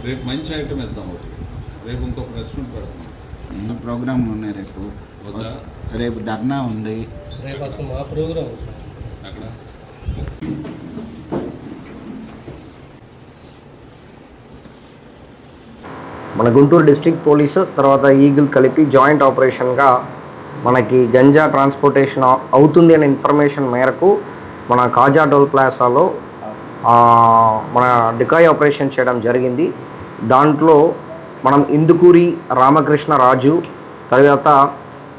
రేపు మంచి ఐటమ్ ఇద్దాం ఒకటి. రేపు ఇంకో ప్రెస్ మీట్ పెడతాం. ఎన్నో ప్రోగ్రామ్ ఉన్నాయి రేపు. వద్దా? రేపు ధర్నా ఉంది. రేపు అసలు మా ప్రోగ్రామ్ అక్కడ మన గుంటూరు డిస్ట్రిక్ట్ పోలీసు తర్వాత ఈగిల్ కలిపి జాయింట్ ఆపరేషన్గా మనకి గంజా ట్రాన్స్పోర్టేషన్ అవుతుంది అనే ఇన్ఫర్మేషన్ మేరకు మన కాజా టోల్ ప్లాజాలో మన డికాయ్ ఆపరేషన్ చేయడం జరిగింది. దాంట్లో మనం ఇందుకూరి రామకృష్ణ రాజు, తర్వాత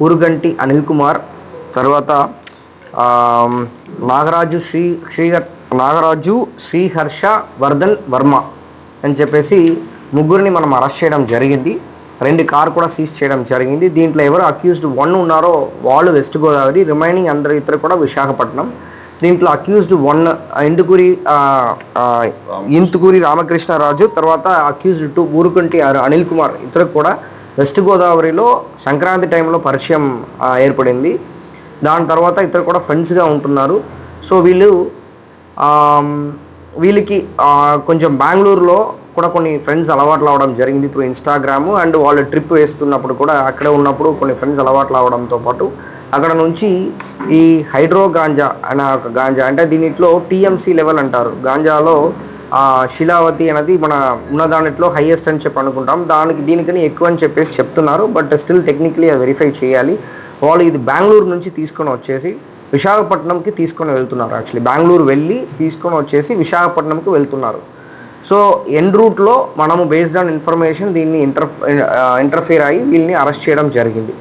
ఊరుగంటి అనిల్ కుమార్, తర్వాత నాగరాజు శ్రీహర్ష వర్ధన్ వర్మ అని చెప్పేసి ముగ్గురిని మనం అరెస్ట్ చేయడం జరిగింది. 2 కార్ కూడా సీజ్ చేయడం జరిగింది. దీంట్లో ఎవరు అక్యూజ్డ్ 1 ఉన్నారో వాళ్ళు వెస్ట్ గోదావరి, రిమైనింగ్ అందరు ఇద్దరు కూడా విశాఖపట్నం. దీంట్లో అక్యూజ్డ్ 1 ఇంతుకూరి రామకృష్ణరాజు, తర్వాత అక్యూజ్డ్ 2 ఊరుకుంటి అనిల్ కుమార్ ఇద్దరు కూడా వెస్ట్ గోదావరిలో సంక్రాంతి టైంలో పరిచయం ఏర్పడింది. దాని తర్వాత ఇద్దరు కూడా ఫ్రెండ్స్గా ఉంటున్నారు. సో వీళ్ళకి కొంచెం బెంగళూరులో కూడా కొన్ని ఫ్రెండ్స్ అలవాట్లు అవ్వడం జరిగింది త్రూ ఇన్స్టాగ్రామ్. అండ్ వాళ్ళు ట్రిప్ వేస్తున్నప్పుడు కూడా అక్కడే ఉన్నప్పుడు కొన్ని ఫ్రెండ్స్ అలవాట్లు అవ్వడంతో పాటు అక్కడ నుంచి ఈ హైడ్రో గాంజా అనే ఒక గాంజా, అంటే దీనిలో టీఎంసీ లెవెల్ అంటారు. గాంజాలో శిలావతి అనేది మన ఉన్నదానిట్లో హైయెస్ట్ అని చెప్పి అనుకుంటాం. దీనికని ఎక్కువ అని చెప్పేసి చెప్తున్నారు. బట్ స్టిల్ టెక్నికలీ అది వెరిఫై చేయాలి. వాళ్ళు ఇది బెంగళూరు నుంచి తీసుకొని వచ్చేసి విశాఖపట్నంకి తీసుకొని వెళ్తున్నారు. యాక్చువల్లీ బెంగళూరు వెళ్ళి తీసుకొని వచ్చేసి విశాఖపట్నంకి వెళ్తున్నారు. సో ఎన్ రూట్లో మనము బేస్డ్ ఆన్ ఇన్ఫర్మేషన్ దీన్ని ఇంటర్ఫియర్ అయ్యి వీళ్ళని అరెస్ట్ చేయడం జరిగింది.